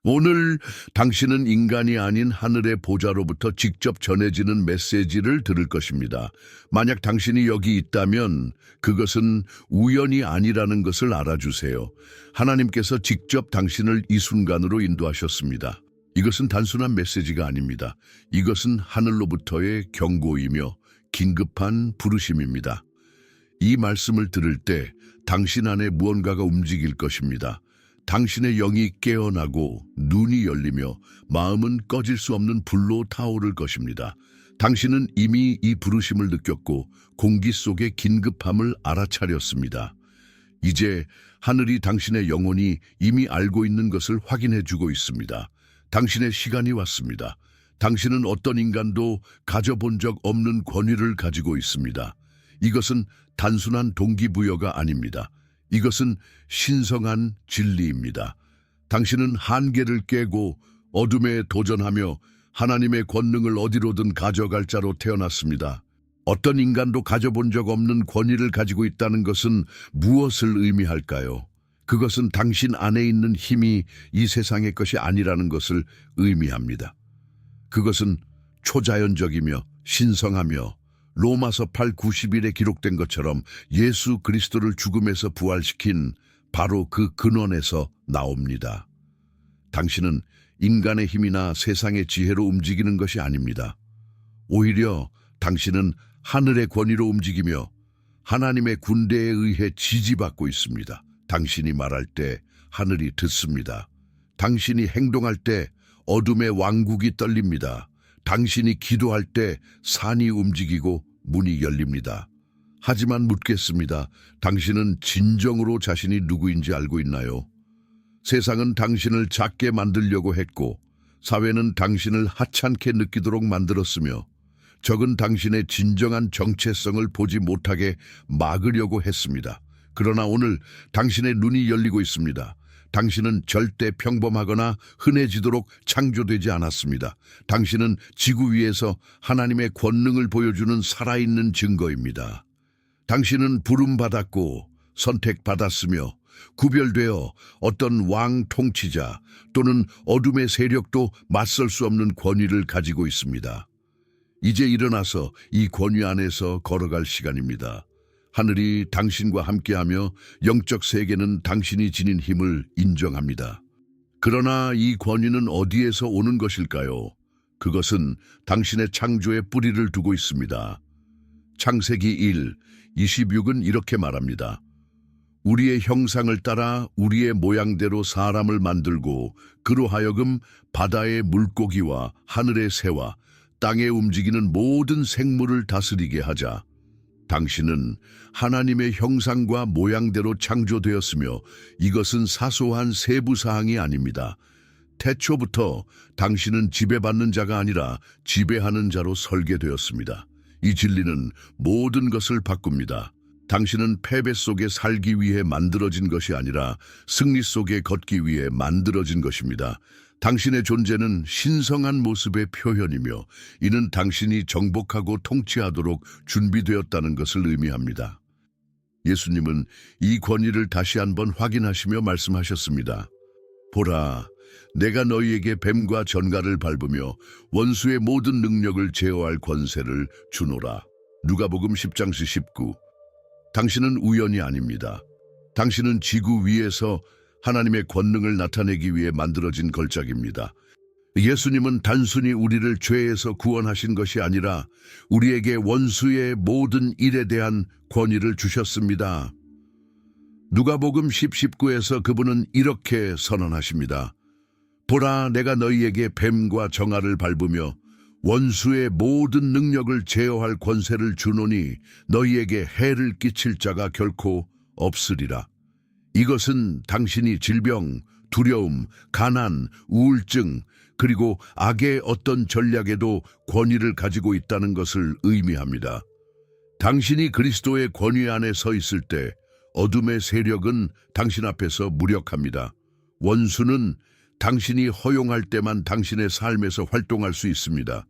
오늘 당신은 인간이 아닌 하늘의 보좌로부터 직접 전해지는 메시지를 들을 것입니다. 만약 당신이 여기 있다면 그것은 우연이 아니라는 것을 알아주세요. 하나님께서 직접 당신을 이 순간으로 인도하셨습니다. 이것은 단순한 메시지가 아닙니다. 이것은 하늘로부터의 경고이며 긴급한 부르심입니다. 이 말씀을 들을 때 당신 안에 무언가가 움직일 것입니다. 당신의 영이 깨어나고 눈이 열리며 마음은 꺼질 수 없는 불로 타오를 것입니다. 당신은 이미 이 부르심을 느꼈고 공기 속의 긴급함을 알아차렸습니다. 이제 하늘이 당신의 영혼이 이미 알고 있는 것을 확인해 주고 있습니다. 당신의 시간이 왔습니다. 당신은 어떤 인간도 가져본 적 없는 권위를 가지고 있습니다. 이것은 단순한 동기부여가 아닙니다. 이것은 신성한 진리입니다. 당신은 한계를 깨고 어둠에 도전하며 하나님의 권능을 어디로든 가져갈 자로 태어났습니다. 어떤 인간도 가져본 적 없는 권위를 가지고 있다는 것은 무엇을 의미할까요? 그것은 당신 안에 있는 힘이 이 세상의 것이 아니라는 것을 의미합니다. 그것은 초자연적이며 신성하며 로마서 8:91에 기록된 것처럼 예수 그리스도를 죽음에서 부활시킨 바로 그 근원에서 나옵니다. 당신은 인간의 힘이나 세상의 지혜로 움직이는 것이 아닙니다. 오히려 당신은 하늘의 권위로 움직이며 하나님의 군대에 의해 지지받고 있습니다. 당신이 말할 때 하늘이 듣습니다. 당신이 행동할 때 어둠의 왕국이 떨립니다. 당신이 기도할 때 산이 움직이고 문이 열립니다. 하지만 묻겠습니다. 당신은 진정으로 자신이 누구인지 알고 있나요? 세상은 당신을 작게 만들려고 했고 사회는 당신을 하찮게 느끼도록 만들었으며 적은 당신의 진정한 정체성을 보지 못하게 막으려고 했습니다. 그러나 오늘 당신의 눈이 열리고 있습니다. 당신은 절대 평범하거나 흔해지도록 창조되지 않았습니다. 당신은 지구 위에서 하나님의 권능을 보여주는 살아있는 증거입니다. 당신은 부름받았고 선택받았으며 구별되어 어떤 왕 통치자 또는 어둠의 세력도 맞설 수 없는 권위를 가지고 있습니다. 이제 일어나서 이 권위 안에서 걸어갈 시간입니다. 하늘이 당신과 함께하며 영적 세계는 당신이 지닌 힘을 인정합니다. 그러나 이 권위는 어디에서 오는 것일까요? 그것은 당신의 창조에 뿌리를 두고 있습니다. 창세기 1:26은 이렇게 말합니다. 우리의 형상을 따라 우리의 모양대로 사람을 만들고 그로 하여금 바다의 물고기와 하늘의 새와 땅에 움직이는 모든 생물을 다스리게 하자. 당신은 하나님의 형상과 모양대로 창조되었으며 이것은 사소한 세부사항이 아닙니다. 태초부터 당신은 지배받는 자가 아니라 지배하는 자로 설계되었습니다. 이 진리는 모든 것을 바꿉니다. 당신은 패배 속에 살기 위해 만들어진 것이 아니라 승리 속에 걷기 위해 만들어진 것입니다. 당신의 존재는 신성한 모습의 표현이며 이는 당신이 정복하고 통치하도록 준비되었다는 것을 의미합니다. 예수님은 이 권위를 다시 한번 확인하시며 말씀하셨습니다. 보라, 내가 너희에게 뱀과 전갈을 밟으며 원수의 모든 능력을 제어할 권세를 주노라. 누가복음 10장 19. 당신은 우연이 아닙니다. 당신은 지구 위에서 하나님의 권능을 나타내기 위해 만들어진 걸작입니다. 예수님은 단순히 우리를 죄에서 구원하신 것이 아니라 우리에게 원수의 모든 일에 대한 권위를 주셨습니다. 누가복음 10:19에서 그분은 이렇게 선언하십니다. 보라, 내가 너희에게 뱀과 정알을 밟으며 원수의 모든 능력을 제어할 권세를 주노니 너희에게 해를 끼칠 자가 결코 없으리라. 이것은 당신이 질병, 두려움, 가난, 우울증, 그리고 악의 어떤 전략에도 권위를 가지고 있다는 것을 의미합니다. 당신이 그리스도의 권위 안에 서 있을 때 어둠의 세력은 당신 앞에서 무력합니다. 원수는 당신이 허용할 때만 당신의 삶에서 활동할 수 있습니다.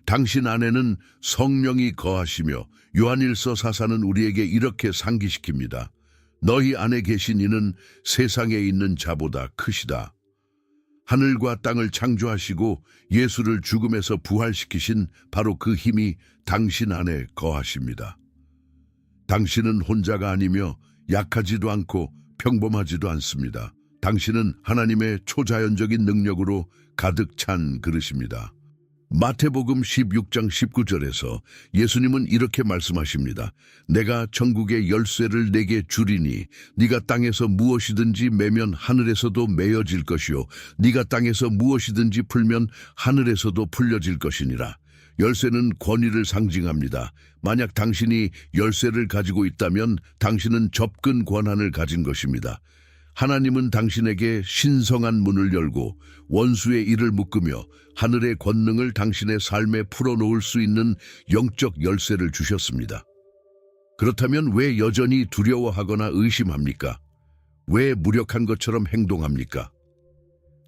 당신 안에는 성령이 거하시며 요한일서 4사는 우리에게 이렇게 상기시킵니다. 너희 안에 계신 이는 세상에 있는 자보다 크시다. 하늘과 땅을 창조하시고 예수를 죽음에서 부활시키신 바로 그 힘이 당신 안에 거하십니다. 당신은 혼자가 아니며 약하지도 않고 평범하지도 않습니다. 당신은 하나님의 초자연적인 능력으로 가득 찬 그릇입니다. 마태복음 16장 19절에서 예수님은 이렇게 말씀하십니다. 내가 천국의 열쇠를 내게 주리니 네가 땅에서 무엇이든지 매면 하늘에서도 매어질 것이요 네가 땅에서 무엇이든지 풀면 하늘에서도 풀려질 것이니라. 열쇠는 권위를 상징합니다. 만약 당신이 열쇠를 가지고 있다면 당신은 접근 권한을 가진 것입니다. 하나님은 당신에게 신성한 문을 열고 원수의 일을 묶으며 하늘의 권능을 당신의 삶에 풀어놓을 수 있는 영적 열쇠를 주셨습니다. 그렇다면 왜 여전히 두려워하거나 의심합니까? 왜 무력한 것처럼 행동합니까?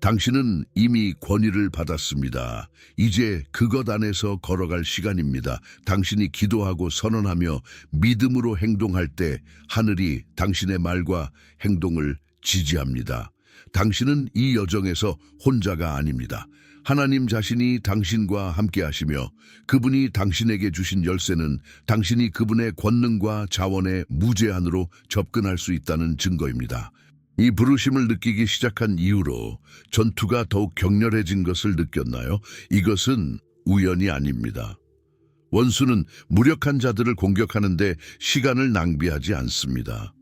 당신은 이미 권위를 받았습니다. 이제 그것 안에서 걸어갈 시간입니다. 당신이 기도하고 선언하며 믿음으로 행동할 때 하늘이 당신의 말과 행동을 지지합니다. 당신은 이 여정에서 혼자가 아닙니다. 하나님 자신이 당신과 함께 하시며 그분이 당신에게 주신 열쇠는 당신이 그분의 권능과 자원의 무제한으로 접근할 수 있다는 증거입니다. 이 부르심을 느끼기 시작한 이후로 전투가 더욱 격렬해진 것을 느꼈나요? 이것은 우연이 아닙니다. 원수는 무력한 자들을 공격하는데 시간을 낭비하지 않습니다.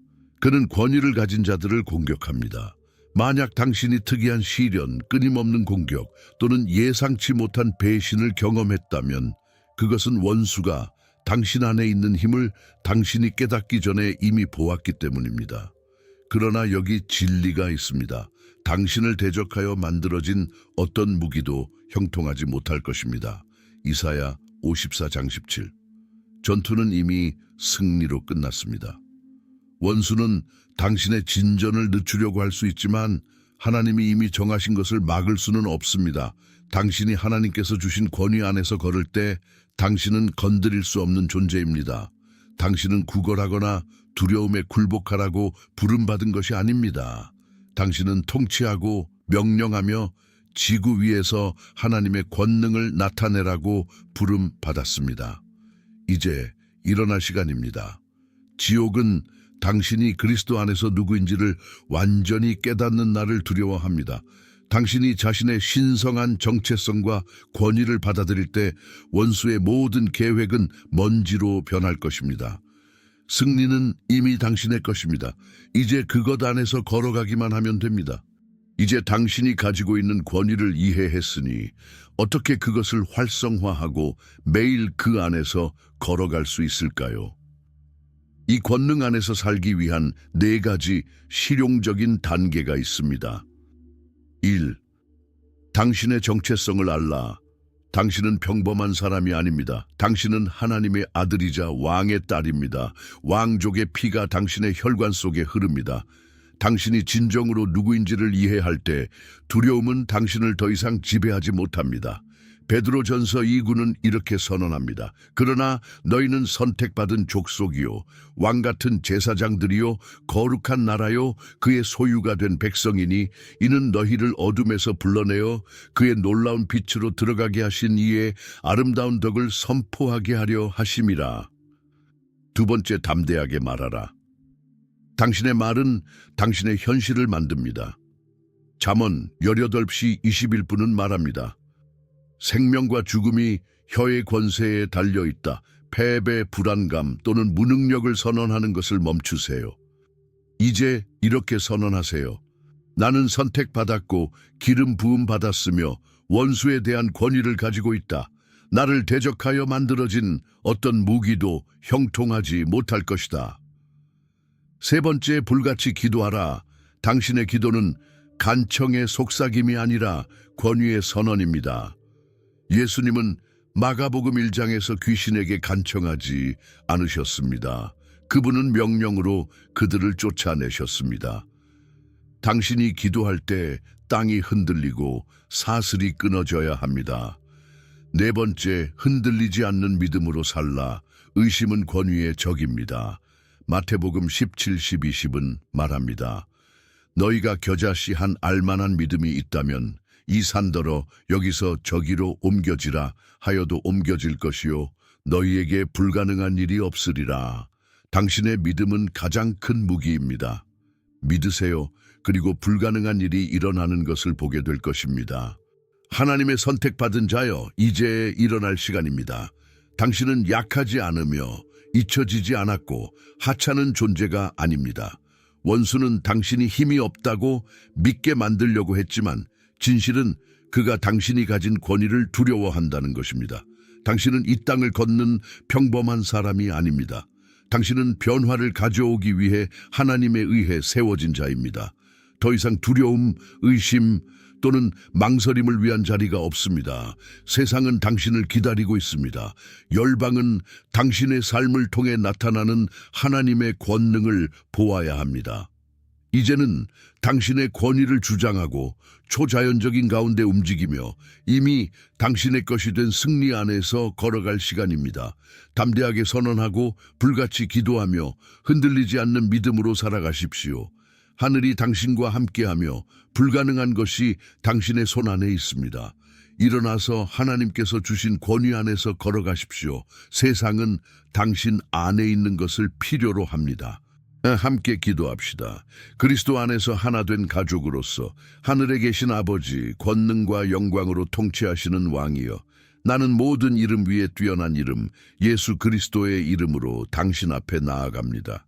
그는 권위를 가진 자들을 공격합니다. 만약 당신이 특이한 시련, 끊임없는 공격 또는 예상치 못한 배신을 경험했다면 그것은 원수가 당신 안에 있는 힘을 당신이 깨닫기 전에 이미 보았기 때문입니다. 그러나 여기 진리가 있습니다. 당신을 대적하여 만들어진 어떤 무기도 형통하지 못할 것입니다. 이사야 54장 17. 전투는 이미 승리로 끝났습니다. 원수는 당신의 진전을 늦추려고 할 수 있지만 하나님이 이미 정하신 것을 막을 수는 없습니다. 당신이 하나님께서 주신 권위 안에서 걸을 때 당신은 건드릴 수 없는 존재입니다. 당신은 구걸하거나 두려움에 굴복하라고 부름받은 것이 아닙니다. 당신은 통치하고 명령하며 지구 위에서 하나님의 권능을 나타내라고 부름받았습니다. 이제 일어날 시간입니다. 지옥은 당신이 그리스도 안에서 누구인지를 완전히 깨닫는 날을 두려워합니다. 당신이 자신의 신성한 정체성과 권위를 받아들일 때 원수의 모든 계획은 먼지로 변할 것입니다. 승리는 이미 당신의 것입니다. 이제 그것 안에서 걸어가기만 하면 됩니다. 이제 당신이 가지고 있는 권위를 이해했으니 어떻게 그것을 활성화하고 매일 그 안에서 걸어갈 수 있을까요? 이 권능 안에서 살기 위한 4가지 실용적인 단계가 있습니다. 1. 당신의 정체성을 알라. 당신은 평범한 사람이 아닙니다. 당신은 하나님의 아들이자 왕의 딸입니다. 왕족의 피가 당신의 혈관 속에 흐릅니다. 당신이 진정으로 누구인지를 이해할 때 두려움은 당신을 더 이상 지배하지 못합니다. 베드로전서 2구는 이렇게 선언합니다. 그러나 너희는 선택받은 족속이요 왕같은 제사장들이요 거룩한 나라요 그의 소유가 된 백성이니 이는 너희를 어둠에서 불러내어 그의 놀라운 빛으로 들어가게 하신 이의 아름다운 덕을 선포하게 하려 하심이라. 2번째, 담대하게 말하라. 당신의 말은 당신의 현실을 만듭니다. 잠언 18시 21분은 말합니다. 생명과 죽음이 혀의 권세에 달려있다. 패배, 불안감 또는 무능력을 선언하는 것을 멈추세요. 이제 이렇게 선언하세요. 나는 선택받았고 기름 부음 받았으며 원수에 대한 권위를 가지고 있다. 나를 대적하여 만들어진 어떤 무기도 형통하지 못할 것이다. 3번째, 불같이 기도하라. 당신의 기도는 간청의 속삭임이 아니라 권위의 선언입니다. 예수님은 마가복음 1장에서 귀신에게 간청하지 않으셨습니다. 그분은 명령으로 그들을 쫓아내셨습니다. 당신이 기도할 때 땅이 흔들리고 사슬이 끊어져야 합니다. 4번째, 흔들리지 않는 믿음으로 살라. 의심은 권위의 적입니다. 마태복음 17, 12, 10은 말합니다. 너희가 겨자씨 한 알만한 믿음이 있다면 이 산더러 여기서 저기로 옮겨지라 하여도 옮겨질 것이요 너희에게 불가능한 일이 없으리라. 당신의 믿음은 가장 큰 무기입니다. 믿으세요. 그리고 불가능한 일이 일어나는 것을 보게 될 것입니다. 하나님의 선택받은 자여, 이제 일어날 시간입니다. 당신은 약하지 않으며 잊혀지지 않았고 하찮은 존재가 아닙니다. 원수는 당신이 힘이 없다고 믿게 만들려고 했지만 진실은 그가 당신이 가진 권위를 두려워한다는 것입니다. 당신은 이 땅을 걷는 평범한 사람이 아닙니다. 당신은 변화를 가져오기 위해 하나님에 의해 세워진 자입니다. 더 이상 두려움, 의심 또는 망설임을 위한 자리가 없습니다. 세상은 당신을 기다리고 있습니다. 열방은 당신의 삶을 통해 나타나는 하나님의 권능을 보아야 합니다. 이제는 당신의 권위를 주장하고 초자연적인 가운데 움직이며 이미 당신의 것이 된 승리 안에서 걸어갈 시간입니다. 담대하게 선언하고 불같이 기도하며 흔들리지 않는 믿음으로 살아가십시오. 하늘이 당신과 함께하며 불가능한 것이 당신의 손 안에 있습니다. 일어나서 하나님께서 주신 권위 안에서 걸어가십시오. 세상은 당신 안에 있는 것을 필요로 합니다. 함께 기도합시다. 그리스도 안에서 하나 된 가족으로서 하늘에 계신 아버지, 권능과 영광으로 통치하시는 왕이여, 나는 모든 이름 위에 뛰어난 이름 예수 그리스도의 이름으로 당신 앞에 나아갑니다.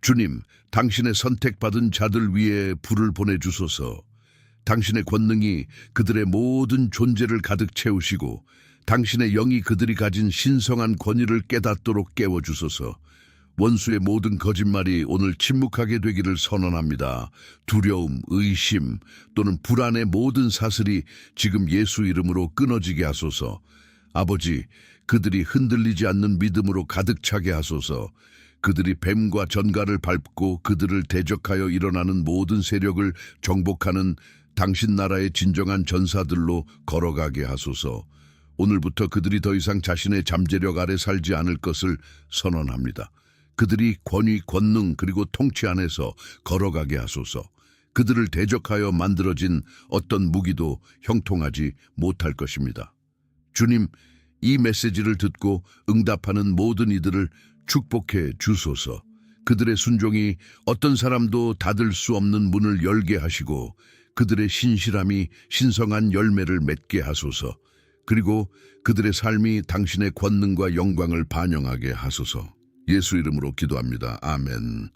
주님, 당신의 선택받은 자들 위에 불을 보내주소서. 당신의 권능이 그들의 모든 존재를 가득 채우시고 당신의 영이 그들이 가진 신성한 권위를 깨닫도록 깨워주소서. 원수의 모든 거짓말이 오늘 침묵하게 되기를 선언합니다. 두려움, 의심 또는 불안의 모든 사슬이 지금 예수 이름으로 끊어지게 하소서. 아버지, 그들이 흔들리지 않는 믿음으로 가득 차게 하소서. 그들이 뱀과 전갈을 밟고 그들을 대적하여 일어나는 모든 세력을 정복하는 당신 나라의 진정한 전사들로 걸어가게 하소서. 오늘부터 그들이 더 이상 자신의 잠재력 아래 살지 않을 것을 선언합니다. 그들이 권위, 권능 그리고 통치 안에서 걸어가게 하소서. 그들을 대적하여 만들어진 어떤 무기도 형통하지 못할 것입니다. 주님, 이 메시지를 듣고 응답하는 모든 이들을 축복해 주소서. 그들의 순종이 어떤 사람도 닫을 수 없는 문을 열게 하시고 그들의 신실함이 신성한 열매를 맺게 하소서. 그리고 그들의 삶이 당신의 권능과 영광을 반영하게 하소서. 예수 이름으로 기도합니다. 아멘.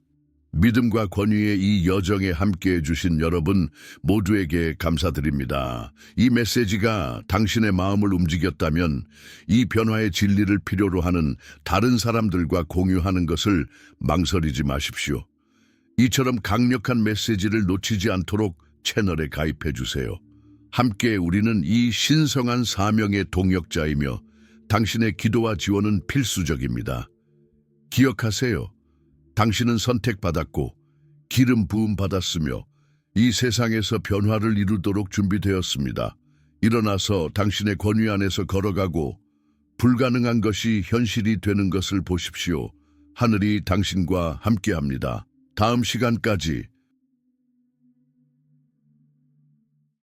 믿음과 권위의 이 여정에 함께해 주신 여러분 모두에게 감사드립니다. 이 메시지가 당신의 마음을 움직였다면 이 변화의 진리를 필요로 하는 다른 사람들과 공유하는 것을 망설이지 마십시오. 이처럼 강력한 메시지를 놓치지 않도록 채널에 가입해 주세요. 함께 우리는 이 신성한 사명의 동역자이며 당신의 기도와 지원은 필수적입니다. 기억하세요. 당신은 선택받았고 기름 부음 받았으며 이 세상에서 변화를 이루도록 준비되었습니다. 일어나서 당신의 권위 안에서 걸어가고 불가능한 것이 현실이 되는 것을 보십시오. 하늘이 당신과 함께합니다. 다음 시간까지